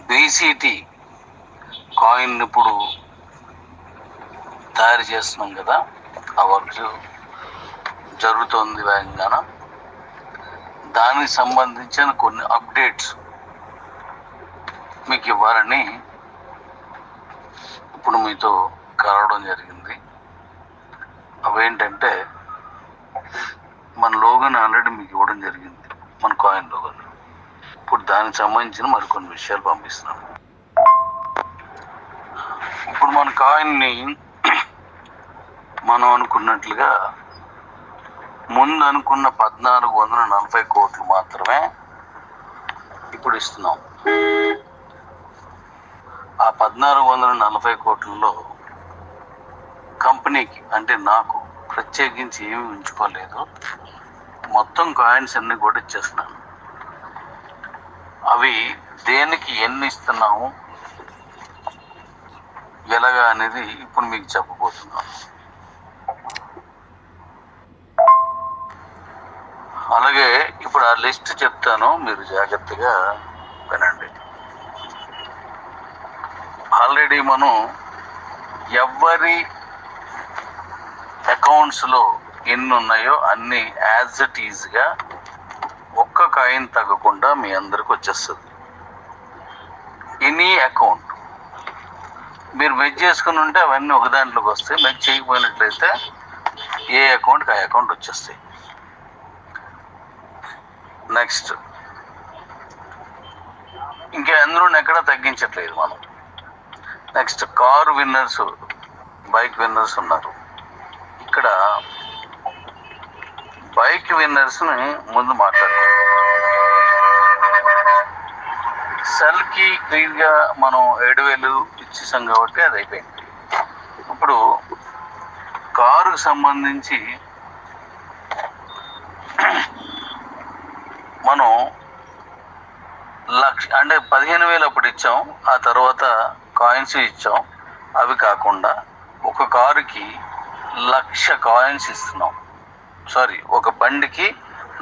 BCT coin ఇప్పుడు తయారు చేస్తున్నాం కదా, ఆ వర్క్ జరుగుతోంది వేగంగాన. దానికి సంబంధించిన కొన్ని అప్డేట్స్ మీకు ఇవ్వాలని ఇప్పుడు మీతో కలవడం జరిగింది. అవేంటంటే, మన లోగోని ఆల్రెడీ మీకు ఇవ్వడం జరిగింది, మన కాయిన్ లోగోని. ఇప్పుడు దానికి సంబంధించిన మరికొన్ని విషయాలు పంపిస్తున్నాను. ఇప్పుడు మన కాయిన్ని మనం అనుకున్నట్లుగా ముందు అనుకున్న 1440 కోట్లు మాత్రమే ఇప్పుడు ఇస్తున్నాం. ఆ 1440 కోట్లలో కంపెనీకి, అంటే నాకు ప్రత్యేకించి ఏమీ ఉంచుకోలేదు. మొత్తం కాయిన్స్ అన్ని కూడా ఇచ్చేస్తున్నాను. అవి దేనికి ఎన్ని ఇస్తున్నాము, ఎలాగా అనేది ఇప్పుడు మీకు చెప్పబోతున్నాను. అలాగే ఇప్పుడు ఆ లిస్ట్ చెప్తాను, మీరు జాగ్రత్తగా వినండి. ఆల్రెడీ మనం ఎవరి అకౌంట్స్లో ఎన్ని ఉన్నాయో అన్ని యాజ్ ఇట్ ఈజ్గా ఒక్క కాయిన్ తగ్గకుండా మీ అందరికి వచ్చేస్తుంది. ఎనీ అకౌంట్ మీరు మెచ్ చేసుకుని ఉంటే అవన్నీ ఒక దాంట్లోకి వస్తాయి. మెచ్ చేయకపోయినట్లయితే ఏ అకౌంట్కి ఆ అకౌంట్ వచ్చేస్తాయి. నెక్స్ట్, ఇంకా అందులో ఎక్కడా తగ్గించట్లేదు మనం. Next, car winners, bike winners ఉన్నారు. ఇక్కడ బైక్ విన్నర్స్ని ముందు మాట్లాడుకుందాం. సెల్కి క్లియర్గా మనం 7,000 ఇచ్చేసాం కాబట్టి అది అయిపోయింది. ఇప్పుడు కారుకు సంబంధించి మనం అంటే 15,000 అప్పుడు ఇచ్చాం. ఆ తర్వాత కాయిన్స్ ఇచ్చాం. అవి కాకుండా ఒక కారుకి 1,00,000 కాయిన్స్ ఇస్తున్నాం. సారీ, ఒక బండికి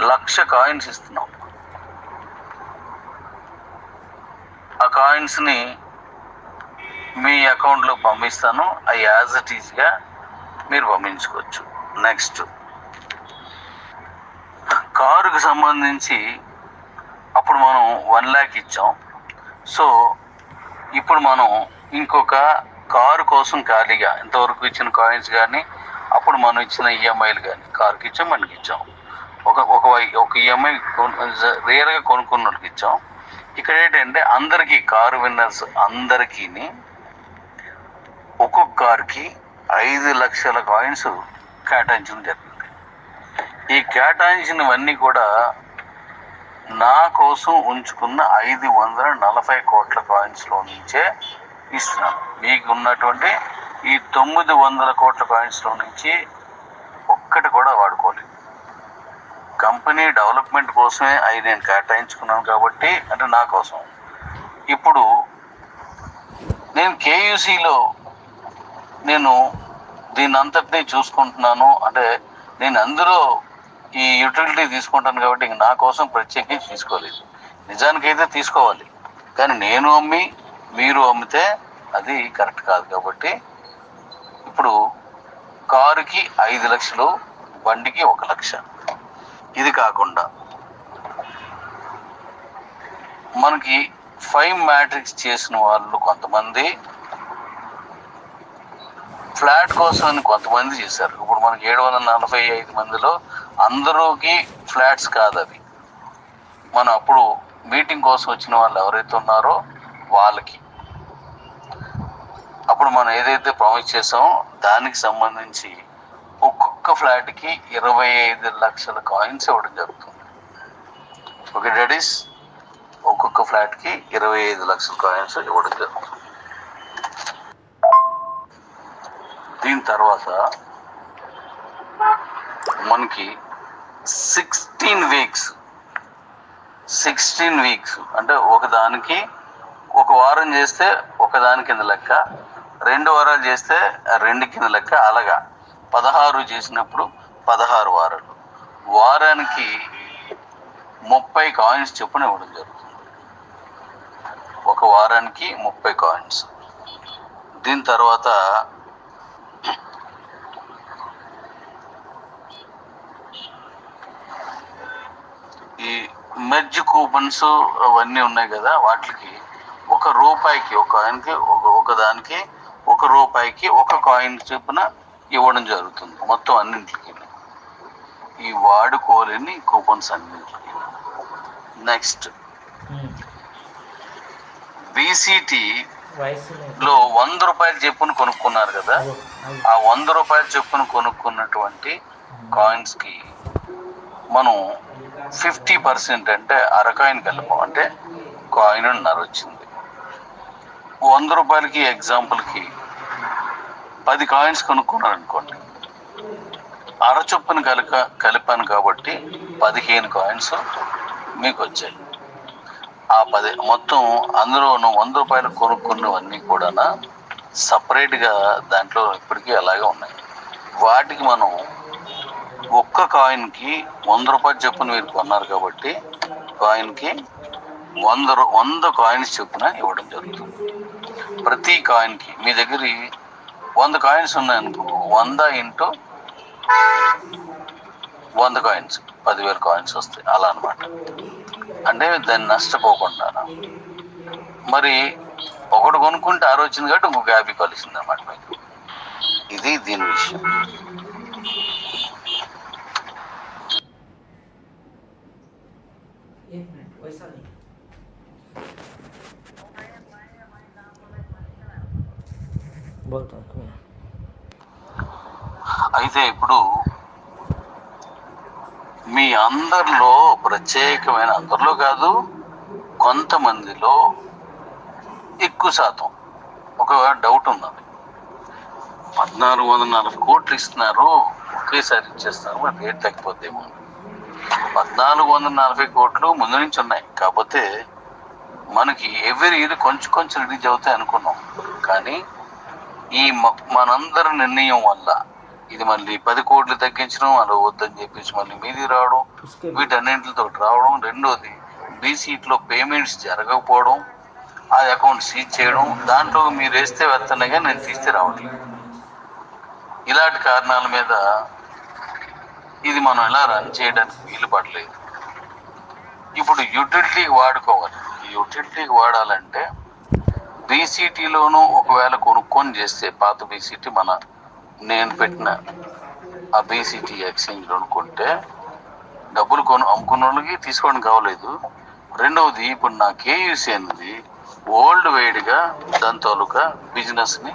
1,00,000 కాయిన్స్ ఇస్తున్నాం. ఆ కాయిన్స్ని మీ అకౌంట్లో పంపిస్తాను. అవి యాజ్ ఇట్ ఈజ్గా మీరు పంపించుకోవచ్చు. నెక్స్ట్, కారుకు సంబంధించి అప్పుడు మనం 1,00,000 ఇచ్చాం. సో ఇప్పుడు మనం ఇంకొక కారు కోసం ఖాళీగా ఇంతవరకు ఇచ్చిన కాయిన్స్ కానీ, అప్పుడు మనం ఇచ్చిన ఈఎంఐలు కానీ, కారుకి ఇచ్చాం, మనకి ఇచ్చాం. ఒక ఈఎంఐ రియల్గా కొనుక్కున్న వాళ్ళకి ఇచ్చాం. ఇక్కడ ఏంటంటే, అందరికీ కారు విన్నర్స్ అందరికీ ఒక్కొక్క కారుకి 5,00,000 కాయిన్స్ కేటాయించడం జరిగింది. ఈ కేటాయించినవన్నీ కూడా నా కోసం ఉంచుకున్న 540 కోట్ల కాయిన్స్లో నుంచే ఇస్తున్నాను. మీకు ఉన్నటువంటి ఈ 900 కోట్ల కాయిన్స్లో నుంచి ఒక్కటి కూడా వాడుకోలేదు. కంపెనీ డెవలప్మెంట్ కోసమే అవి నేను కేటాయించుకున్నాను కాబట్టి, అంటే నా కోసం. ఇప్పుడు నేను కేయూసీలో నేను దీన్ని అంతటినీ చూసుకుంటున్నాను. అంటే నేను అందులో ఈ యూటిలిటీ తీసుకుంటాను కాబట్టి ఇంక నా కోసం ప్రత్యేకించి తీసుకోలేదు. నిజానికైతే తీసుకోవాలి, కానీ నేను అమ్మి మీరు అమ్మితే అది కరెక్ట్ కాదు. కాబట్టి ఇప్పుడు కారుకి 5,00,000, బండికి 1,00,000. ఇది కాకుండా మనకి 5 మ్యాట్రిక్స్ చేసిన వాళ్ళు కొంతమంది, ఫ్లాట్ కోసం అని కొంతమంది చేశారు. ఇప్పుడు మనకి 745 మందిలో అందరూకి ఫ్లాట్స్ కాదు అవి. మనం అప్పుడు మీటింగ్ కోసం వచ్చిన వాళ్ళు ఎవరైతే ఉన్నారో వాళ్ళకి అప్పుడు మనం ఏదైతే ప్రామిస్ చేసామో దానికి సంబంధించి ఒక్కొక్క ఫ్లాట్కి 25,00,000 కాయిన్స్ ఇవ్వడం జరుగుతుంది. ఓకే డాడీస్, ఒక్కొక్క ఫ్లాట్కి 25,00,000 కాయిన్స్ ఇవ్వడం జరుగుతుంది. దీని తర్వాత మనకి 16 వీక్స్ అంటే ఒకదానికి ఒక వారం చేస్తే ఒకదాని కింద లెక్క, 2 వారాలు చేస్తే 2 కింద లెక్క, అలాగా 16 చేసినప్పుడు 16 వారాలు. వారానికి 30 కాయిన్స్ చొప్పున ఇవ్వడం జరుగుతుంది. ఒక వారానికి 30 కాయిన్స్. దీని తర్వాత ఈ మెర్జ్ కూపన్స్ అవన్నీ ఉన్నాయి కదా, వాటికి ₹1 ఒక కాయిన్కి ఒకదానికి ₹1 ఒక కాయిన్ చొప్పున ఇవ్వడం జరుగుతుంది మొత్తం అన్నింటికి, ఈ వాడుకోలేని కూపన్స్ అన్నింటికి. నెక్స్ట్ బీసీటీ లో ₹100 చొప్పున కొనుక్కున్నారు కదా, ఆ ₹100 చొప్పున కొనుక్కున్నటువంటి కాయిన్స్ కి మనం 50% అంటే అరకాయిన్ కలపం, అంటే కాయిన్ వచ్చింది. ₹100కి ఎగ్జాంపుల్కి 10 కాయిన్స్ కొనుక్కున్నారు అనుకోండి, అర చొప్పున కలిపాను కాబట్టి 15 కాయిన్స్ మీకు వచ్చాయి. ఆ 10 మొత్తం అందులో ₹100 కొనుక్కున్నవన్నీ కూడా సపరేట్గా దాంట్లో ఇప్పటికీ అలాగే ఉన్నాయి. వాటికి మనం ఒక్క కాయిన్కి ₹100 చొప్పున మీరు కొన్నారు కాబట్టి కాయిన్కి 100 కాయిన్స్ చొప్పున ఇవ్వడం జరుగుతుంది. ప్రతి కాయిన్కి మీ దగ్గర 100 కాయిన్స్ ఉన్నాయనుకో, 100 ఇంటూ 100 కాయిన్స్ 10,000 కాయిన్స్ వస్తాయి. అలా అనమాట. అంటే దాన్ని నష్టపోకుండా. మరి ఒకటి కొనుక్కుంటే 6 వచ్చింది కాబట్టి ఇంకొక 50 కలిసింది అనమాట మీకు. ఇది దీని విషయం. అయితే ఇప్పుడు మీ అందరిలో ప్రత్యేకమైన, అందరిలో కాదు కొంతమందిలో ఎక్కువ శాతం ఒక డౌట్ ఉన్నది. 1440 కోట్లు ఇస్తున్నారు, ఒకేసారి ఇచ్చేస్తారు, మరి రేట్ తగ్గిపోద్దేమో. 1440 కోట్లు ముందు నుంచి ఉన్నాయి, కాకపోతే మనకి ఎవ్రీ ఇయర్ కొంచెం కొంచెం రిలీజ్ అవుతాయి అనుకున్నాం. కానీ ఈ మనందరి నిర్ణయం వల్ల ఇది మళ్ళీ 10 కోట్లు తగ్గించడం, అలా వద్దని చెప్పేసి మళ్ళీ మీది రావడం, వీటన్నింటితో రావడం. రెండోది బీసీట్లో పేమెంట్స్ జరగకపోవడం, అది అకౌంట్ సీజ్ చేయడం, దాంట్లో మీరు వేస్తే వెళ్తున్నాగా నేను తీస్తే రావట్లేదు. ఇలాంటి కారణాల మీద ఇది మనం ఎలా రన్ చేయడానికి వీలు పడలేదు. ఇప్పుడు యూటిలిటీకి వాడుకోవాలి. యూటిలిటీకి వాడాలంటే బీసీటీలోనూ ఒకవేళ కొనుక్కొని చేస్తే, పాత బీసీటీ నేను పెట్టిన ఆ బీసీటీ ఎక్స్చేంజ్ కొనుక్కుంటే డబ్బులు అమ్ముకున్న వాళ్ళకి తీసుకోవడం కావలేదు. రెండవది ఇప్పుడు నా కేయూసీ అనేది వరల్డ్ వైడ్గా దాని తాలూకా బిజినెస్ని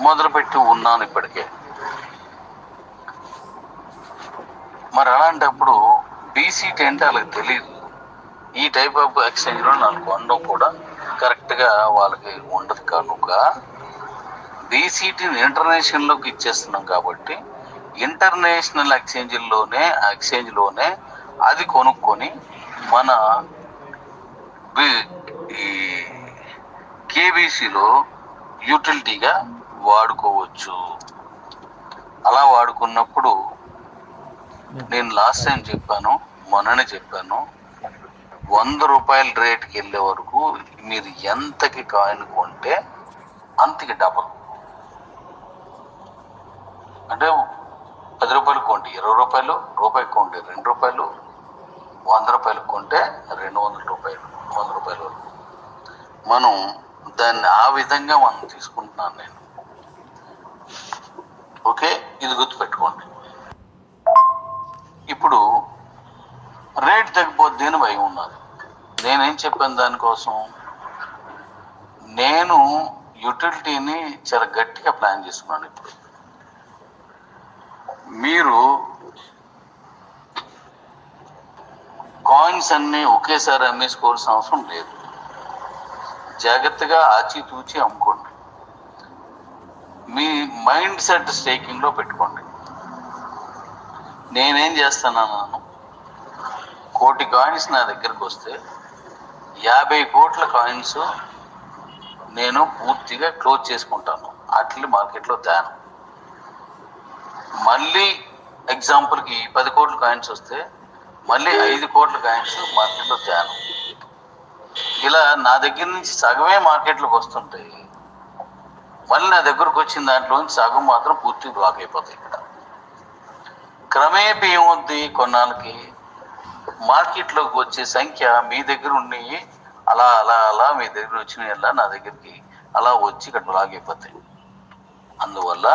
మొదలుపెట్టి ఉన్నాను ఇప్పటికే. మరి అలాంటప్పుడు బీసీటీ అంటే వాళ్ళకి తెలియదు. ఈ టైప్ ఆఫ్ ఎక్స్చేంజ్లో నాకు కొనడం కూడా కరెక్ట్గా వాళ్ళకి ఉండదు కనుక బీసీటీని ఇంటర్నేషనల్లోకి ఇచ్చేస్తున్నాం కాబట్టి ఇంటర్నేషనల్ ఎక్స్చేంజ్లోనే అది కొనుక్కొని మన ఈ కేబీసీలో యూటిలిటీగా వాడుకోవచ్చు. అలా వాడుకున్నప్పుడు నేను లాస్ట్ టైం చెప్పాను, మొన్ననే చెప్పాను, ₹100 రేట్కి వెళ్ళే వరకు మీరు ఎంతకి కాయిన్ కొంటే అంతకి డబుల్. అంటే ₹10 కొంటే ₹20, ₹1 కొంటే ₹2, ₹100 కొంటే ₹200, ₹100 వరకు మనం దాన్ని ఆ విధంగా మనం తీసుకుంటున్నాను నేను. ఓకే, ఇది గుర్తుపెట్టుకోండి. ఇప్పుడు రేట్ తగ్గిపోద్ది అని భయం ఉన్నది. నేనేం చెప్పాను దానికోసం, నేను యూటిలిటీని చాలా గట్టిగా ప్లాన్ చేసుకున్నాను. ఇప్పుడు మీరు కాయిన్స్ అన్ని ఒకేసారి అమ్మేసుకోవాల్సిన అవసరం లేదు. జాగ్రత్తగా ఆచితూచి అమ్ముకోండి. మీ మైండ్ సెట్ స్టేకింగ్లో పెట్టుకోండి. నేనేం చేస్తాను, 1 కోటి కాయిన్స్ నా దగ్గరకు వస్తే 50 కోట్ల కాయిన్స్ నేను పూర్తిగా క్లోజ్ చేసుకుంటాను. వాటిని మార్కెట్లో తేను. మళ్ళీ ఎగ్జాంపుల్కి 10 కోట్ల కాయిన్స్ వస్తే మళ్ళీ 5 కోట్ల కాయిన్స్ మార్కెట్లో తేను. ఇలా నా దగ్గర నుంచి సగమే మార్కెట్లోకి వస్తుంటాయి, మళ్ళీ నా దగ్గరకు వచ్చిన దాంట్లోంచి సగం మాత్రం పూర్తి బ్లాక్ అయిపోతాయి. ఇక్కడ క్రమేపీ ఏమవుద్ది, కొన్నాళ్ళకి మార్కెట్లోకి వచ్చే సంఖ్య మీ దగ్గర ఉండి అలా అలా అలా మీ దగ్గర వచ్చిన నా దగ్గరికి అలా వచ్చి ఇక్కడ బ్లాక్ అయిపోతాయి. అందువల్ల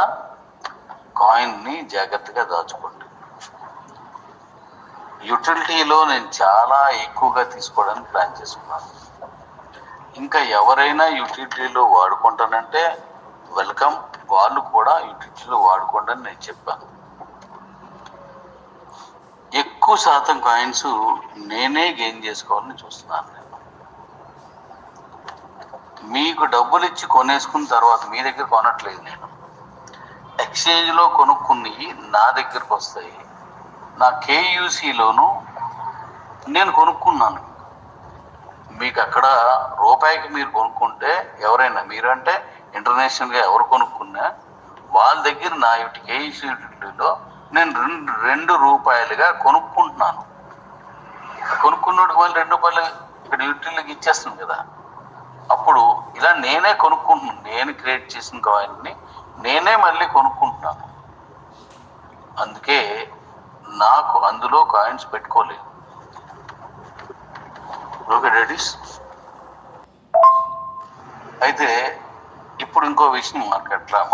కాయిన్ని జాగ్రత్తగా దాచుకోండి. యూటిలిటీలో నేను చాలా ఎక్కువగా తీసుకోవడానికి ప్లాన్ చేసుకున్నాను. ఇంకా ఎవరైనా యూటిలిటీలో వాడుకుంటానంటే వెల్కమ్, వాళ్ళు కూడా యూటిలిటీలో వాడుకోండి అని నేను చెప్పాను. ఎక్కువ శాతం కాయిన్స్ నేనే గెయిన్ చేసుకోవాలని చూస్తున్నాను. నేను మీకు డబ్బులు ఇచ్చి కొనేసుకున్న తర్వాత మీ దగ్గర కొనట్లేదు, నేను ఎక్స్చేంజ్లో కొనుక్కుని నా దగ్గరకు వస్తాయి. నా కేయూసీలోను నేను కొనుక్కున్నాను. మీకు అక్కడ రూపాయికి మీరు కొనుక్కుంటే ఎవరైనా, మీరంటే ఇంటర్నేషనల్గా ఎవరు కొనుక్కున్నా వాళ్ళ దగ్గర నా కేయూసీలో నేను రెండు రూపాయలుగా కొనుక్కుంటున్నాను. కొనుక్కున్నోడికి మళ్ళీ 2 రూపాయలు ఇక్కడ యూటిలిటీకి ఇచ్చేస్తుంది కదా. అప్పుడు ఇలా నేనే కొనుక్కుంటున్నాను, నేను క్రియేట్ చేసిన కాయిన్ని నేనే మళ్ళీ కొనుక్కుంటున్నాను. అందుకే నాకు అందులో కాయిన్స్ పెట్టుకోలేదు. Okay daddies. అయితే ఇప్పుడు ఇంకో విషయం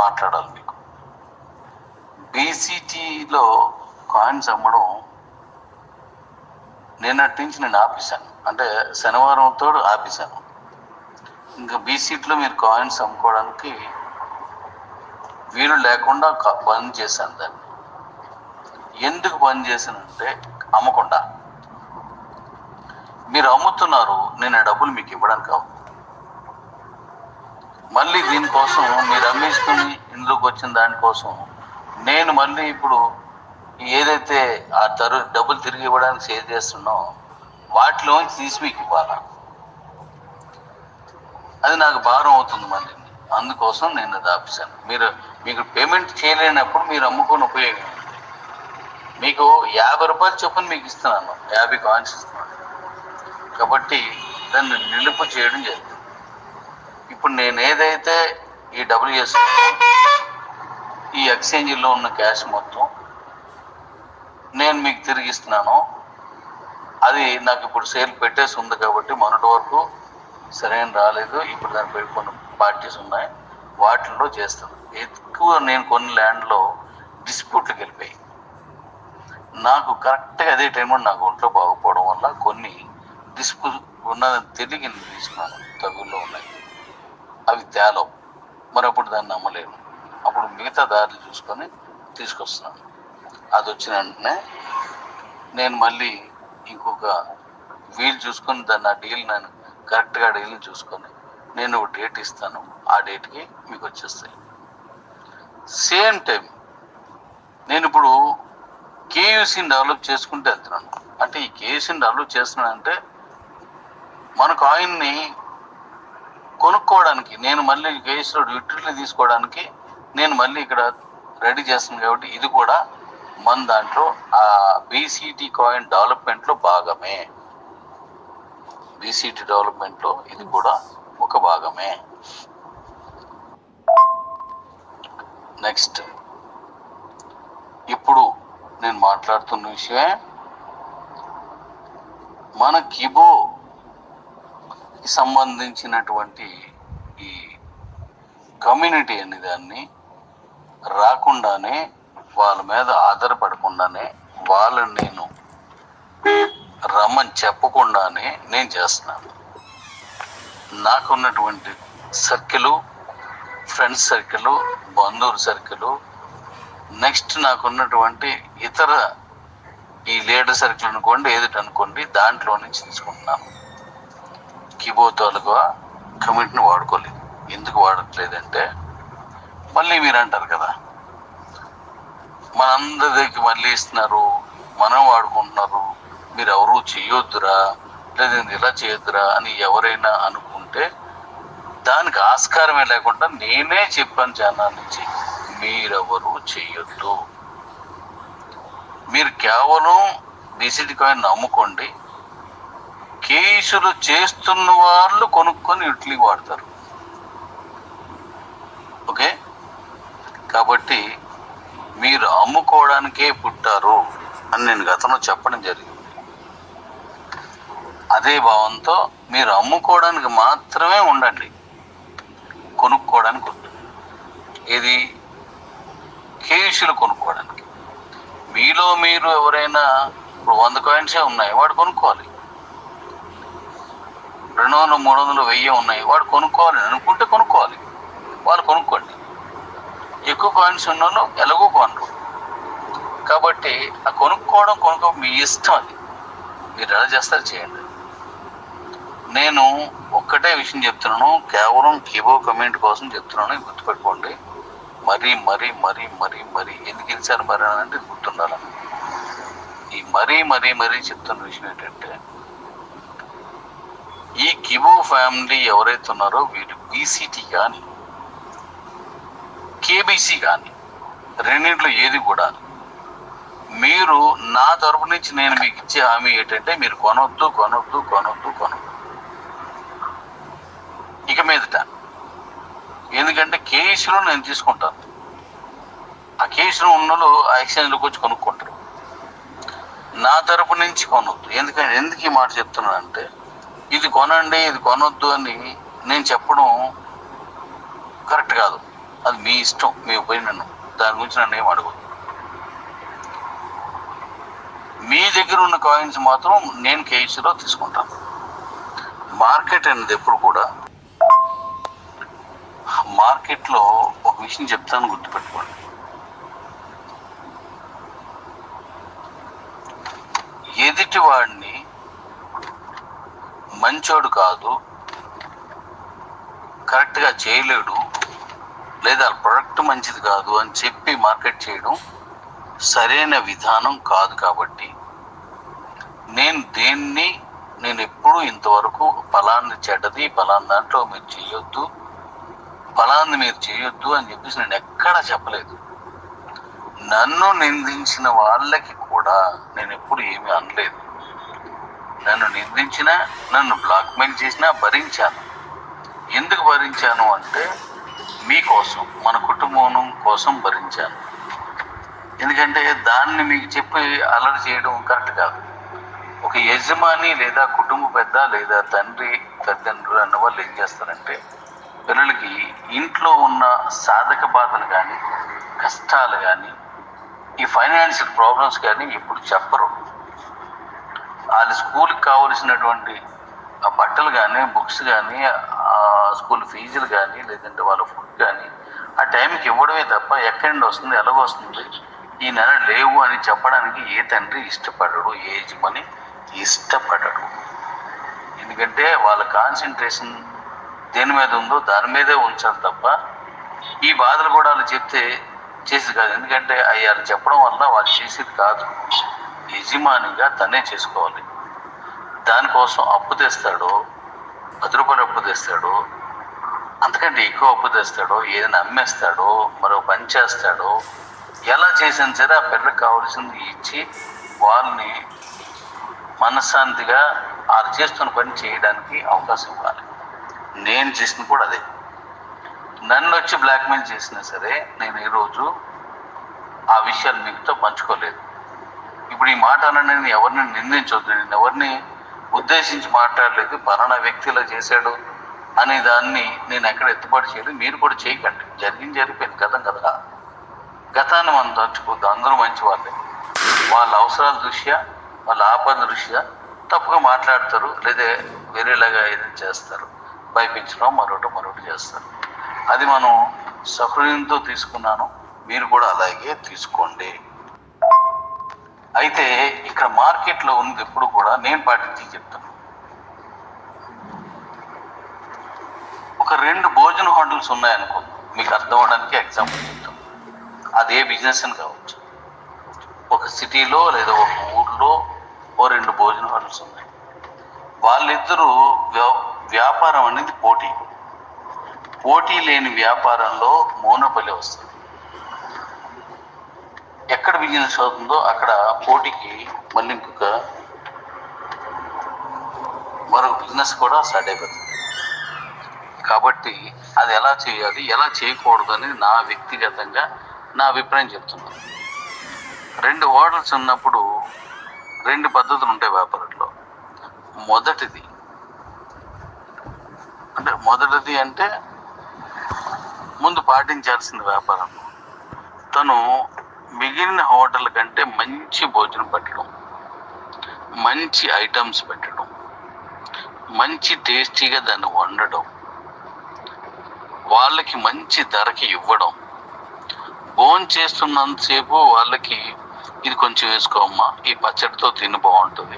మాట్లాడాలి మీకు. బీసీటీలో కాయిన్స్ అమ్మడం నిన్నటి నుంచి నేను ఆపేశాను, అంటే శనివారంతో ఆపేశాను. ఇంకా బీసీటీలో మీరు కాయిన్స్ అమ్ముకోవడానికి వీలు లేకుండా బంద్ చేశాను దాన్ని. ఎందుకు బంద్ చేశానంటే, అమ్మకుండా మీరు అమ్ముతున్నారు, నేను ఆ డబ్బులు మీకు ఇవ్వడానికి కావు. మళ్ళీ దీనికోసం మీరు అమ్మేసుకుని ఇందులోకి వచ్చిన దానికోసం నేను మళ్ళీ ఇప్పుడు ఏదైతే ఆ డబ్బులు తిరిగి ఇవ్వడానికి సేవ్ చేస్తున్నో వాటిలోంచి తీసి మీకు ఇవ్వాలా, అది నాకు భారం అవుతుంది మళ్ళీ. అందుకోసం నేను అది ఆపేశాను. మీకు పేమెంట్ చేయలేనప్పుడు మీరు అమ్ముకొని ఉపయోగం. మీకు 50 రూపాయలు చొప్పున మీకు ఇస్తున్నాను, 50 కాయిన్స్ ఇస్తున్నాను కాబట్టి దాన్ని నిలుపు చేయడం జరిగింది. ఇప్పుడు నేను ఏదైతే ఈ WS ఈ ఎక్స్చేంజ్లో ఉన్న క్యాష్ మొత్తం నేను మీకు తిరిగి ఇస్తున్నాను. అది నాకు ఇప్పుడు సేల్ పెట్టేసి ఉంది కాబట్టి మొన్నటి వరకు సరైన రాలేదు. ఇప్పుడు దాని కొన్ని పార్టీస్ ఉన్నాయి, వాటిల్లో చేస్తాను. ఎక్కువ నేను కొన్ని ల్యాండ్లో డిస్ప్యూట్లకు వెళ్ళిపోయి నాకు కరెక్ట్గా అదే టైంలో నాకు ఒంట్లో బాగుపోవడం వల్ల కొన్ని డిస్ప్యూట్ ఉన్నదని తెలియక నేను తీసుకున్నాను. తగుల్లో ఉన్నాయి, అవి తేలవు, మరి అప్పుడు దాన్ని నమ్మలేను. అప్పుడు మిగతా దారులు చూసుకొని తీసుకొస్తున్నాను. అది వచ్చిన వెంటనే నేను మళ్ళీ ఇంకొక వీలు చూసుకొని దాన్ని ఆ డీల్ నేను కరెక్ట్గా డీల్ని చూసుకొని నేను ఒక డేట్ ఇస్తాను, ఆ డేట్కి మీకు వచ్చేస్తాయి. సేమ్ టైం నేను ఇప్పుడు కేయూసీని డెవలప్ చేసుకుంటూ వెళ్తున్నాను. అంటే ఈ కేయూసీని డెవలప్ చేస్తున్నానంటే మన కాయిన్ని కొనుక్కోవడానికి నేను మళ్ళీ కేయూసీలో యూటిలిటీ తీసుకోవడానికి నేను మళ్ళీ ఇక్కడ రెడీ చేస్తున్నాను. కాబట్టి ఇది కూడా మన దాంట్లో ఆ బీసీటీ కాయిన్ డెవలప్మెంట్లో భాగమే. బీసీటీ డెవలప్మెంట్లో ఇది కూడా ఒక భాగమే. నెక్స్ట్ ఇప్పుడు నేను మాట్లాడుతున్న విషయమే మన కిబోకి సంబంధించినటువంటి ఈ కమ్యూనిటీ అనే దాన్ని రాకుండానే, వాళ్ళ మీద ఆధారపడకుండానే, వాళ్ళని నేను రమ్మని చెప్పకుండానే నేను చేస్తున్నాను. నాకున్నటువంటి సర్కిలు, ఫ్రెండ్స్ సర్కిలు, బంధువుల సర్కిలు, నెక్స్ట్ నాకున్నటువంటి ఇతర ఈ లీడర్ సర్కిల్ అనుకోండి, ఏదైతే అనుకోండి, దాంట్లో నుంచి తీసుకుంటున్నాను. కిబోతోలుగా కమిటీని వాడుకోలేదు. ఎందుకు వాడట్లేదంటే మళ్ళీ మీరు అంటారు కదా, మనందరి దగ్గరికి మళ్ళీ ఇస్తున్నారు, మనం వాడుకుంటున్నారు, మీరు ఎవరు చేయొద్దురా, లేదంటే ఇలా చేయొద్దురా అని ఎవరైనా అనుకుంటే దానికి ఆస్కారమే లేకుండా నేనే చెప్పాను ఛానల్ నుంచి, మీరెవరు చెయ్యొద్దు, మీరు కేవలం బీసీటీ కాయిన్ నమ్ముకోండి, కేసులు చేస్తున్న వాళ్ళు కొనుక్కొని ఇడ్లీ వాడతారు. ఓకే, కాబట్టి మీరు అమ్ముకోవడానికే పుట్టారు అని నేను గతంలో చెప్పడం జరిగింది. అదే భావంతో మీరు అమ్ముకోవడానికి మాత్రమే ఉండండి, కొనుక్కోవడానికి వద్దు. ఏది? కేసులు కొనుక్కోవడానికి. మీలో మీరు ఎవరైనా ఇప్పుడు 100 కాయిన్సే ఉన్నాయి, వాడు కొనుక్కోవాలి. 200, 300, 1000 ఉన్నాయి, వాడు కొనుక్కోవాలి అనుకుంటే కొనుక్కోవాలి, వాళ్ళు కొనుక్కోండి. ఎక్కువ కాయిన్స్ ఉన్నాను ఎలాగో కొనరు. కాబట్టి ఆ కొనుక్కో మీ ఇష్టం, అది మీరు ఎలా చేస్తారు చేయండి. నేను ఒక్కటే విషయం చెప్తున్నాను, కేవలం కీబో కమెంట్ కోసం చెప్తున్నాను, గుర్తుపెట్టుకోండి. మరీ మరీ మరీ మరీ మరీ ఎందుకు గెలిచారు మరి అని అంటే గుర్తుండాలని. ఈ మరీ మరీ మరీ చెప్తున్న విషయం ఏంటంటే, ఈ కిబో ఫ్యామిలీ ఎవరైతే ఉన్నారో వీరు బీసీటీ కానీ కేబీసీ కానీ రెండింటిలో ఏది కూడా మీరు నా తరపు నుంచి నేను మీకు ఇచ్చే హామీ ఏంటంటే, మీరు కొనొద్దు కొనొద్దు కొనొద్దు కొనొద్దు ఇక మీదట. ఎందుకంటే కేసులో నేను తీసుకుంటాను, ఆ కేసులో ఉన్నోళ్ళు ఆ ఎక్స్చేంజ్లోకి వచ్చి కొనుక్కుంటారు. నా తరపు నుంచి కొనొద్దు. ఎందుకు ఈ మాట చెప్తున్నానంటే, ఇది కొనండి ఇది కొనొద్దు అని నేను చెప్పడం కరెక్ట్ కాదు. అది మీ ఇష్టం, మీ ఒపీనియన్, దాని గురించి నన్ను ఏం అడగదు. మీ దగ్గర ఉన్న కాయిన్స్ మాత్రం నేను కేసులో తీసుకుంటాను. మార్కెట్ అనేది ఎప్పుడు కూడా, మార్కెట్లో ఒక విషయం చెప్తాను, గుర్తుపెట్టుకోండి. ఎదుటి వాడిని మంచోడు కాదు, కరెక్ట్గా చేయలేడు, లేదా ప్రొడక్ట్ మంచిది కాదు అని చెప్పి మార్కెట్ చేయడం సరైన విధానం కాదు. కాబట్టి నేను ఎప్పుడూ ఇంతవరకు ఫలాన్ని చెడ్డది, ఫలాన్ని దాంట్లో మీరు చేయొద్దు, ఫలాన్ని మీరు చేయొద్దు అని చెప్పేసి నేను ఎక్కడా చెప్పలేదు. నన్ను నిందించిన వాళ్ళకి కూడా నేను ఎప్పుడు ఏమీ అనలేదు. నన్ను నిందించినా, నన్ను బ్లాక్మెయిల్ చేసినా భరించాను. ఎందుకు భరించాను అంటే, మీకోసం, మన కుటుంబం కోసం భరించాను. ఎందుకంటే దాన్ని మీకు చెప్పి అలర్ట్ చేయడం కరెక్ట్ కాదు. ఒక యజమాని లేదా కుటుంబ పెద్ద లేదా తండ్రి తల్లిదండ్రులు అన్న వాళ్ళు ఏం చేస్తారంటే, పిల్లలకి ఇంట్లో ఉన్న సాధక బాధలు కానీ, కష్టాలు కానీ, ఈ ఫైనాన్షియల్ ప్రాబ్లమ్స్ కానీ ఇప్పుడు చెప్పరు. వాళ్ళ స్కూల్కి కావలసినటువంటి ఆ బట్టలు కానీ, బుక్స్ కానీ, స్కూల్ ఫీజులు కానీ, లేదంటే వాళ్ళ ఫుడ్ కానీ ఆ టైంకి ఇవ్వడమే తప్ప ఎక్కడి నుండి వస్తుంది, ఎలాగొస్తుంది, ఈ నెల లేవు అని చెప్పడానికి ఏ తండ్రి ఇష్టపడడు, ఏ యజమాని ఇష్టపడడు. ఎందుకంటే వాళ్ళ కాన్సన్ట్రేషన్ దేని మీద ఉందో దాని మీదే ఉంచాలి తప్ప ఈ బాధలు కూడా వాళ్ళు చెప్తే చేసేది కాదు. ఎందుకంటే అయ్యారు చెప్పడం వల్ల వాళ్ళు చేసేది కాదు. యజమానిగా తనే చేసుకోవాలి. దానికోసం అప్పు తెస్తాడో, 10 రూపాయలు అప్పు తెస్తాడో, అంతకంటే ఎక్కువ అప్పు తెస్తాడో, ఏదైనా అమ్మేస్తాడో, మరో పని చేస్తాడో, ఎలా చేసినా సరే ఆ పిల్లలకు కావాల్సింది ఇచ్చి వాళ్ళని మనశ్శాంతిగా వాళ్ళు చేస్తున్న పని చేయడానికి అవకాశం ఇవ్వాలి. నేను చేసిన కూడా అదే. నన్ను వచ్చి బ్లాక్మెయిల్ చేసినా సరే నేను ఈరోజు ఆ విషయాలు మీతో పంచుకోలేదు. ఇప్పుడు ఈ మాట అన్న నేను ఎవరిని నిందించవద్దు, నేను ఎవరిని ఉద్దేశించి మాట్లాడలేదు. పలానా వ్యక్తిలో చేశాడు అనే దాన్ని నేను ఎక్కడ ఎత్తుపాటు చేయలేదు, మీరు కూడా చేయకండి. జరిగిపోయింది, గతం కదా. గతాన్ని మనం తలుచుకోవద్దు. అందరూ మంచి వాళ్ళే. వాళ్ళ అవసరాల దృష్ట్యా, వాళ్ళ ఆపద దృష్ట్యా తప్పుగా మాట్లాడతారు, లేదా వేరేలాగా ఏదైనా చేస్తారు, భయపించడం మరొకటి చేస్తారు. అది మనం సహృదయంతో తీసుకున్నాను, మీరు కూడా అలాగే తీసుకోండి. అయితే ఇక్కడ మార్కెట్లో ఉన్నది ఎప్పుడు కూడా నేను పాటించి చెప్తాను. ఒక 2 భోజన హోటల్స్ ఉన్నాయనుకో, మీకు అర్థం అవడానికి ఎగ్జాంపుల్ చెప్తాను. అది ఏ బిజినెస్ అని కావచ్చు. ఒక సిటీలో లేదా ఒక ఊర్లో 2 భోజన హోటల్స్ ఉన్నాయి. వాళ్ళిద్దరూ వ్యాపారం అనేది పోటీ లేని వ్యాపారంలో మోనోపలి వస్తుంది. ఎక్కడ బిజినెస్ అవుతుందో అక్కడ పోటీకి మళ్ళీ ఇంకొక మరొక బిజినెస్ కూడా స్టార్ట్ అయిపోతుంది. కాబట్టి అది ఎలా చేయాలి, ఎలా చేయకూడదు అని నా వ్యక్తిగతంగా నా అభిప్రాయం చెప్తున్నాను. 2 హోటల్స్ ఉన్నప్పుడు 2 పద్ధతులు ఉంటాయి వ్యాపారంలో. మొదటిది అంటే ముందు పాటించాల్సిన వ్యాపారం, తను మిగిలిన హోటల్ కంటే మంచి భోజనం పెట్టడం, మంచి ఐటమ్స్ పెట్టడం, మంచి టేస్టీగా దాన్ని వండడం, వాళ్ళకి మంచి ధరకి ఇవ్వడం, భోజనం చేస్తున్నంతసేపు వాళ్ళకి ఇది కొంచెం వేసుకోమ్మా, ఈ పచ్చడితో తిని బాగుంటుంది,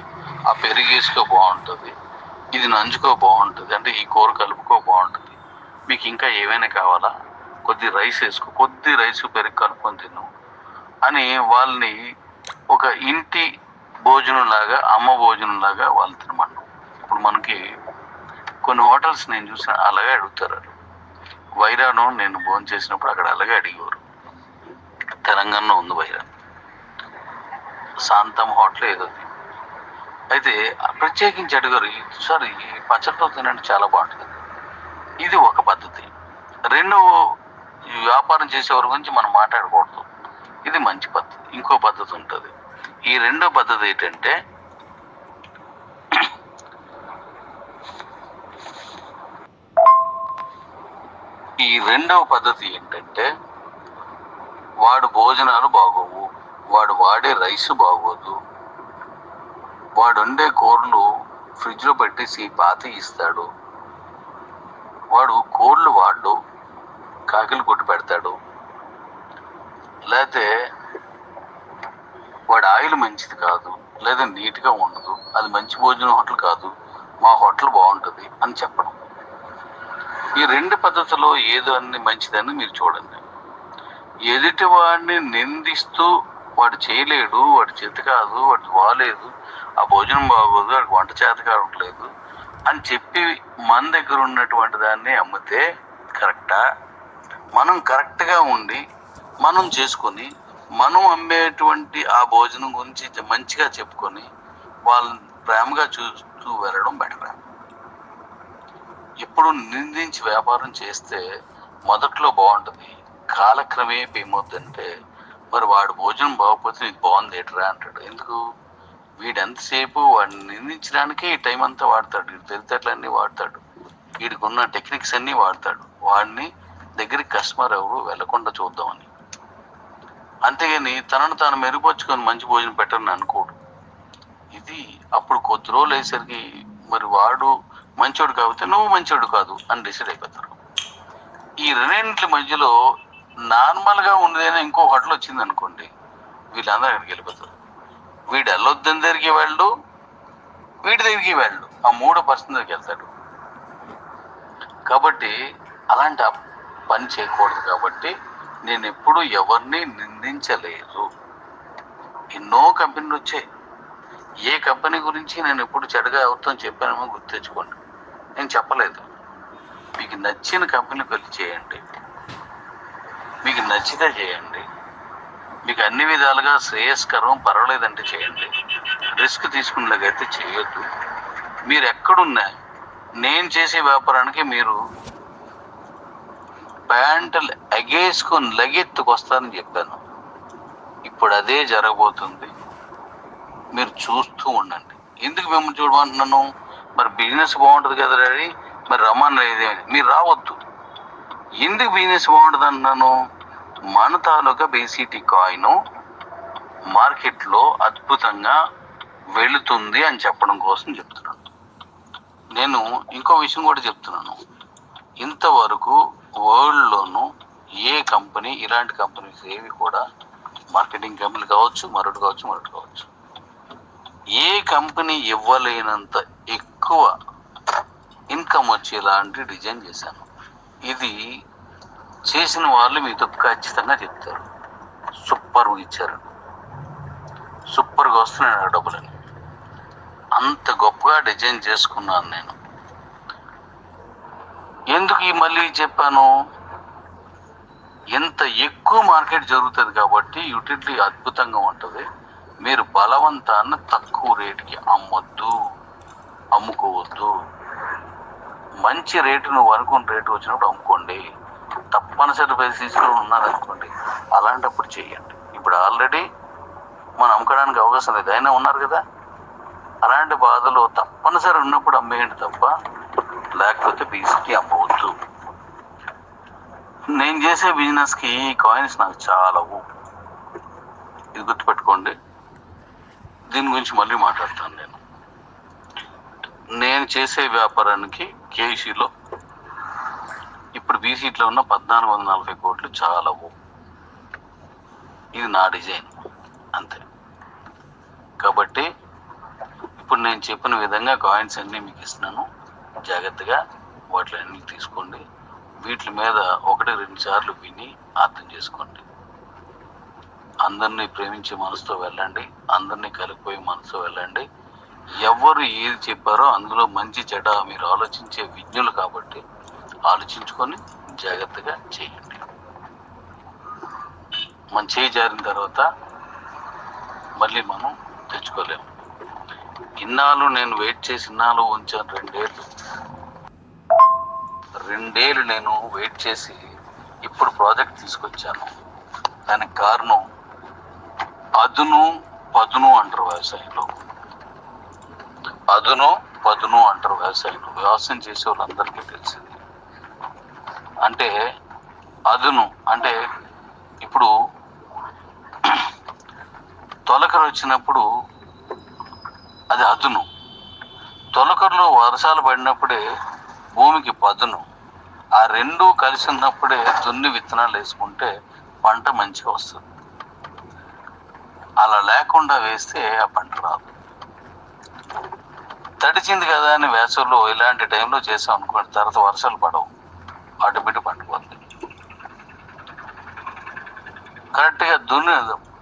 ఆ పెరుగు వేసుకో బాగుంటుంది, ఇది నంచుకో బాగుంటుంది, అంటే ఈ కూర కలుపుకో బాగుంటుంది, మీకు ఇంకా ఏమైనా కావాలా, కొద్ది రైస్ వేసుకో, కొద్ది రైస్ పెరుగు కలుపుకొని తిను అని వాళ్ళని ఒక ఇంటి భోజనం లాగా, అమ్మ భోజనం లాగా వాళ్ళు తినమన్నాం. ఇప్పుడు మనకి కొన్ని హోటల్స్ నేను చూసిన అలాగే అడుగుతారు. వైరాను నేను భోజనం చేసినప్పుడు అక్కడ అలాగే అడిగేవారు. తెలంగాణలో ఉంది వైరా, శాంతం హోటల్ ఏదో. అయితే ప్రత్యేకించి అడిగారు, సార్ ఈ పచ్చడితో తినండి చాలా బాగుంటుంది. ఇది ఒక పద్ధతి. రెండవ వ్యాపారం చేసేవారి గురించి మనం మాట్లాడకూడదు, ఇది మంచి పద్ధతి. ఇంకో పద్ధతి ఉంటుంది. ఈ రెండో పద్ధతి ఏంటంటే, వాడు భోజనాలు బాగోవు, వాడు వాడే రైస్ బాగోదు, వాడు వండే కూరలు ఫ్రిడ్జ్లో పెట్టేసి పాతి ఇస్తాడు, వాడు కోళ్ళు వాడు కాకిలు కొట్టి పెడతాడు, లేకపోతే వాడి ఆయిల్ మంచిది కాదు, లేదా నీట్గా ఉండదు, అది మంచి భోజనం హోటల్ కాదు, మా హోటల్ బాగుంటుంది అని చెప్పడం. ఈ 2 పద్ధతుల్లో ఏదో అన్ని మంచిదని మీరు చూడండి. ఎదుటి వాడిని నిందిస్తూ వాడు చేయలేడు, వాడు చేత కాదు, వాడు బాగలేదు, ఆ భోజనం బాగోదు, వాడికి వంట చేత కావట్లేదు అని చెప్పి మన దగ్గర ఉన్నటువంటి దాన్ని అమ్మితే కరెక్టా? మనం కరెక్ట్గా ఉండి మనం చేసుకొని మనం అమ్మేటువంటి ఆ భోజనం గురించి మంచిగా చెప్పుకొని వాళ్ళని ప్రేమగా చూస్తూ వెళ్ళడం బెటర్. ఎప్పుడు నిందించి వ్యాపారం చేస్తే మొదట్లో బాగుంటుంది, కాలక్రమేపీ ఏమవుతుందంటే, మరి వాడు భోజనం బాగోకపోతే నీకు బాగుంది ఏట్రా అంటాడు. ఎందుకు? వీడు ఎంతసేపు వాడిని నిందించడానికే ఈ టైం అంతా వాడతాడు, వీడు తెలితేటలన్నీ వాడతాడు, వీడికి ఉన్న టెక్నిక్స్ అన్నీ వాడతాడు, వాడిని దగ్గరికి కస్టమర్ ఎవరు వెళ్ళకుండా చూద్దామని. అంతేగాని తనను తాను మెరుగుపరుచుకొని మంచి భోజనం పెట్టని అనుకోడు. ఇది అప్పుడు కొద్ది రోజులు అయ్యేసరికి మరి వాడు మంచోడు కాబట్టి నువ్వు మంచోడు కాదు అని డిసైడ్ అయిపోతారు. ఈ రెండింటి మధ్యలో నార్మల్గా ఉండేదైనా ఇంకో హోటల్ వచ్చింది అనుకోండి, వీళ్ళందరూ అక్కడికి వెళ్ళిపోతారు. వీడు వెళ్ళొద్దని దగ్గరికి వెళ్ళు, వీడి దగ్గరికి వెళ్ళు, ఆ 3వ పర్సన్ దగ్గరికి వెళ్తాడు. కాబట్టి అలాంటి పని చేయకూడదు. కాబట్టి నేను ఎప్పుడు ఎవరిని నిందించలేదు. ఎన్నో కంపెనీలు వచ్చాయి, ఏ కంపెనీ గురించి నేను ఎప్పుడు చెడుగా అవుతాం చెప్పానేమో గుర్తు తెచ్చుకోండి. నేను చెప్పలేదు. మీకు నచ్చిన కంపెనీకి వెళ్ళి చేయండి, మీకు నచ్చితే చేయండి, మీకు అన్ని విధాలుగా శ్రేయస్కరం పర్వాలేదంటే చేయండి, రిస్క్ తీసుకున్నట్లయితే చేయొద్దు. మీరు ఎక్కడున్నా నేను చేసే వ్యాపారానికి మీరు ప్యాంటులు ఎగేసుకొని లగెత్తుకొస్తారని చెప్పాను. ఇప్పుడు అదే జరగబోతుంది, మీరు చూస్తూ ఉండండి. ఎందుకు మిమ్మల్ని చూడమంటున్నాను? మరి బిజినెస్ బాగుంటుంది కదా డాడీ, మరి రమ్మనలేదే, మీరు రావద్దు. ఎందుకు బిజినెస్ బాగుంటుంది అంటున్నాను? మన తాలూకా బీసీటీ కాయిన్ మార్కెట్లో అద్భుతంగా వెళుతుంది అని చెప్పడం కోసం చెప్తున్నాను. నేను ఇంకో విషయం కూడా చెప్తున్నాను. ఇంతవరకు వరల్డ్లోనూ ఏ కంపెనీ, ఇలాంటి కంపెనీస్ ఏవి కూడా, మార్కెటింగ్ కంపెనీలు కావచ్చు, మరొకటి కావచ్చు, ఏ కంపెనీ ఇవ్వలేనంత ఎక్కువ ఇన్కమ్ వచ్చేలాంటి డిజైన్ చేశాను. ఇది చేసిన వాళ్ళు మీతో ఖచ్చితంగా చెప్తారు, సూపర్గా ఇచ్చారు, సూపర్గా వస్తున్నాయి డబ్బులని. అంత గొప్పగా డిజైన్ చేసుకున్నాను నేను. ఎందుకు ఈ మళ్ళీ చెప్పాను? ఎంత ఎక్కువ మార్కెట్ జరుగుతుంది కాబట్టి యూటిలిటీ అద్భుతంగా ఉంటుంది. మీరు బలవంతాన్ని తక్కువ రేటుకి అమ్మొద్దు. అమ్ముకోవద్దు. మంచి రేటు, నువ్వు అనుకున్న రేటు వచ్చినప్పుడు అమ్ముకోండి. తప్పనిసరి పరిస్థితిలో ఉన్నదనుకోండి, అలాంటప్పుడు చేయండి. ఇప్పుడు ఆల్రెడీ మనం అమ్ముకోవడానికి అవకాశం లేదు, అయినా ఉన్నారు కదా. అలాంటి బాధలు తప్పనిసరి ఉన్నప్పుడు అమ్మేయండి తప్ప, లేకపోతే బీసీకి అమ్మవద్దు. నేను చేసే బిజినెస్కి కాయిన్స్ నాకు చాలవు, ఇది గుర్తుపెట్టుకోండి. దీని గురించి మళ్ళీ మాట్లాడతాను. నేను చేసే వ్యాపారానికి కేసీలో ఇప్పుడు బీసీట్లో ఉన్న 1440 కోట్లు చాలవు. ఇది నా డిజైన్ అంతే. కాబట్టి ఇప్పుడు నేను చెప్పిన విధంగా కాయిన్స్ అన్నీ మీకు ఇస్తున్నాను, జాగ్రత్తగా వాటిని తీసుకోండి. వీటి మీద 1-2 సార్లు విని అర్థం చేసుకోండి. అందరినీ ప్రేమించే మనసుతో వెళ్ళండి, అందరినీ కలిగిపోయే మనసుతో వెళ్ళండి. ఎవరు ఏది చెప్పారో అందులో మంచి చెడ్డ మీరు ఆలోచించే విజ్ఞులు కాబట్టి ఆలోచించుకొని జాగ్రత్తగా చేయండి. మన చేయి జారిన తర్వాత మళ్ళీ మనం తెచ్చుకోలేము. ఇన్నాళ్ళు నేను వెయిట్ చేసి ఇన్నాళ్ళు ఉంచాను, 2 ఏళ్ళు నేను వెయిట్ చేసి ఇప్పుడు ప్రాజెక్ట్ తీసుకొచ్చాను. దానికి కారణం అదును పదును అంటారు వ్యవసాయంలో. అదును పదును అంటారు వ్యవసాయంలో. వ్యవసాయం చేసే వాళ్ళందరికీ తెలిసింది. అంటే అదును అంటే ఇప్పుడు తొలకరి వచ్చినప్పుడు అది అదును. తొలకరిలో వర్షాలు పడినప్పుడే భూమికి పదును. ఆ రెండూ కలిసి ఉన్నప్పుడే దున్ని విత్తనాలు వేసుకుంటే పంట మంచిగా వస్తుంది. అలా లేకుండా వేస్తే ఆ పంట రాదు. తడిచింది కదా అని వేసవిలో ఇలాంటి టైంలో చేసాం అనుకోండి, తర్వాత వర్షాలు పడవు, ఆటోమేటిక్ పండుకోండి. కరెక్ట్గా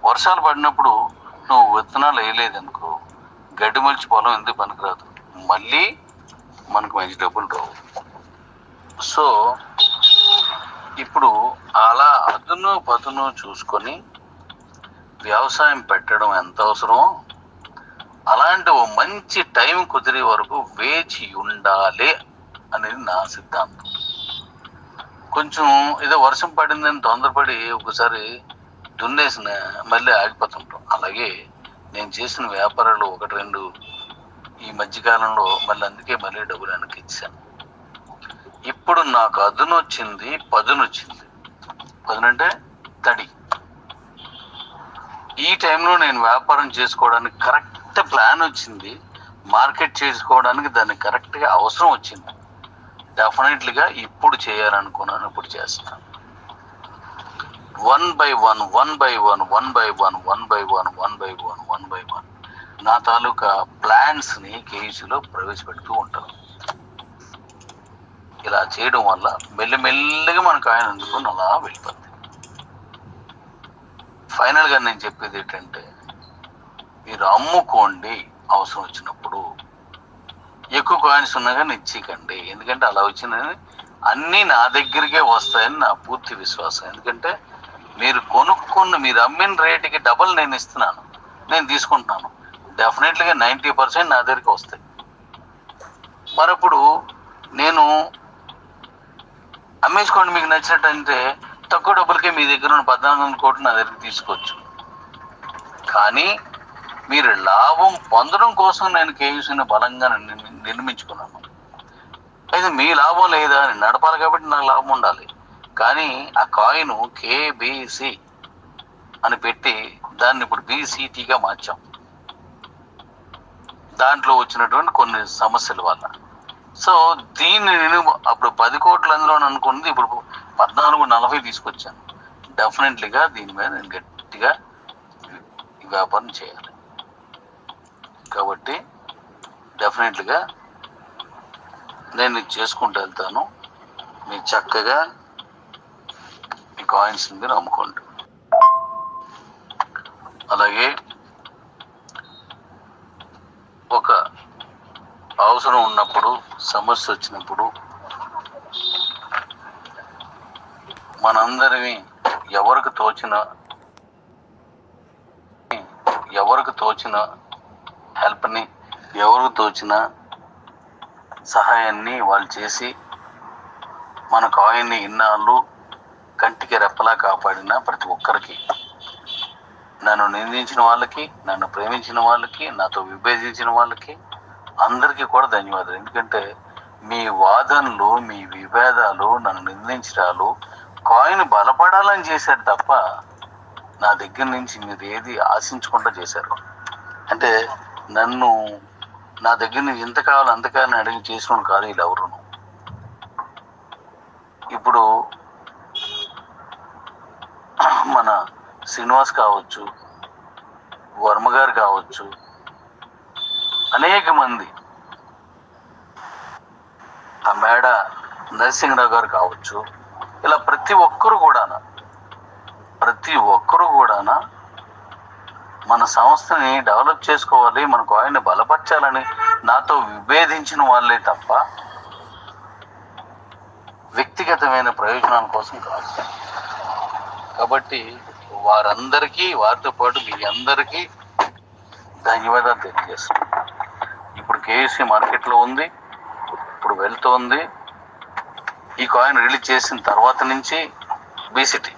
వర్షాలు పడినప్పుడు నువ్వు విత్తనాలు వేయలేదనుకో, గడ్డి మలిచి పొలం ఎందుకు పనికిరాదు, మళ్ళీ మనకు మంచి డబ్బులు రావు. సో ఇప్పుడు అలా అదును పదును చూసుకొని వ్యవసాయం పెట్టడం ఎంత అవసరమో, అలాంటి ఓ మంచి టైం కుదిరే వరకు వేచి ఉండాలి అనేది నా సిద్ధాంతం. కొంచెం ఏదో వర్షం పడిందని తొందరపడి ఒకసారి దున్నేసిన మళ్ళీ ఆగిపోతుంటాం. అలాగే నేను చేసిన వ్యాపారాలు 1-2 ఈ మధ్యకాలంలో అందుకే మళ్ళీ డబ్బులు వెనక్కి ఇచ్చాను. ఇప్పుడు నాకు అదును వచ్చింది, పదును వచ్చింది. పదును అంటే తడి. ఈ టైంలో నేను వ్యాపారం చేసుకోవడానికి కరెక్ట్ ప్లాన్ వచ్చింది, మార్కెట్ చేసుకోవడానికి దానికి కరెక్ట్గా అవసరం వచ్చింది. డెఫినెట్లీగా ఇప్పుడు చేయాలనుకున్నాను, ఇప్పుడు చేస్తాను. 1 by 1 నా తాలూకా ప్లాన్స్ని కేజీలో ప్రవేశపెడుతూ ఉంటాను. ఇలా చేయడం వల్ల మెల్లిమెల్లిగా మనకు ఆయన అందుకుని అలా వెళ్ళిపోతుంది. ఫైనల్గా నేను చెప్పేది ఏంటంటే, మీరు అమ్ముకోండి అవసరం వచ్చినప్పుడు. ఎక్కువ కాయిన్స్ ఉన్నా కానీ ఇచ్చేయకండి, ఎందుకంటే అలా వచ్చిందని అన్నీ నా దగ్గరికే వస్తాయని నా పూర్తి విశ్వాసం. ఎందుకంటే మీరు మీరు అమ్మిన రేటుకి డబల్ నేను ఇస్తున్నాను, నేను తీసుకుంటున్నాను. డెఫినెట్లీగా 90% నా దగ్గరికి వస్తాయి. మరప్పుడు నేను అమ్మేసుకోండి మీకు నచ్చినట్టు అంటే తక్కువ డబ్బులకే మీ దగ్గర ఉన్న 1400 కోట్లు నా దగ్గరికి తీసుకోవచ్చు. కానీ మీరు లాభం పొందడం కోసం నేను కేయూసీని బలంగా నిర్మించుకున్నాను. అయితే మీ లాభం లేదా అని నడపాలి కాబట్టి నాకు లాభం ఉండాలి. కానీ ఆ కాయిన్ కేబీసీ అని పెట్టి దాన్ని ఇప్పుడు బీసీటీగా మార్చాం. దాంట్లో వచ్చినటువంటి కొన్ని సమస్యల వల్ల. సో దీన్ని నేను అప్పుడు 10 కోట్లు అందులో అనుకున్నది ఇప్పుడు 1440 తీసుకొచ్చాను. డెఫినెట్లీగా దీని మీద నేను గట్టిగా వ్యాపారం చేయాలి. కాబట్టి డెఫినెట్లీగా నేను ఇది చేసుకుంటూ వెళ్తాను. మీరు చక్కగా మీ కాయిన్స్ మీరు అమ్ముకోండి. అలాగే ఒక అవసరం ఉన్నప్పుడు, సమస్య వచ్చినప్పుడు మనందరినీ ఎవరికి తోచిన హెల్ప్ని, ఎవరికి తోచిన సహాయాన్ని వాళ్ళు చేసి మన కాయిన్ని ఇన్నాళ్ళు కంటికి రెప్పలా కాపాడిన ప్రతి ఒక్కరికి, నన్ను నిందించిన వాళ్ళకి, నన్ను ప్రేమించిన వాళ్ళకి, నాతో విభేదించిన వాళ్ళకి అందరికీ కూడా ధన్యవాదాలు. ఎందుకంటే మీ వాదనలు, మీ విభేదాలు, నన్ను నిందించడాలు కాయిన్ బలపడాలని చేశారు తప్ప నా దగ్గర నుంచి మీరు ఏది ఆశించకుండా చేశారు. అంటే నన్ను నా దగ్గర నుంచి ఇంత కావాలి అంత కావాలని అడిగి చేసిన కాదు వీళ్ళు ఎవరును. ఇప్పుడు మన శ్రీనివాస్ కావచ్చు, వర్మ గారు కావచ్చు, అనేక మంది, ఆ మేడ నరసింహరావు గారు కావచ్చు, ఇలా ప్రతి ఒక్కరు కూడా మన సంస్థని డెవలప్ చేసుకోవాలి, మన కాయిన్ని బలపరచాలని నాతో విభేదించిన వాళ్ళే తప్ప వ్యక్తిగతమైన ప్రయోజనాల కోసం కాదు. కాబట్టి వారితో పాటు మీ అందరికీ ధన్యవాదాలు తెలియజేస్తున్నాను. ఇప్పుడు కేఎస్సి మార్కెట్లో ఉంది, ఇప్పుడు వెళ్తోంది. ఈ కాయిన్ రిలీజ్ చేసిన తర్వాత నుంచి బీసీటీ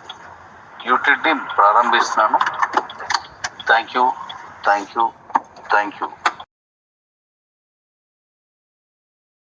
యూటిలిటీ ప్రారంభిస్తున్నాను. Thank you.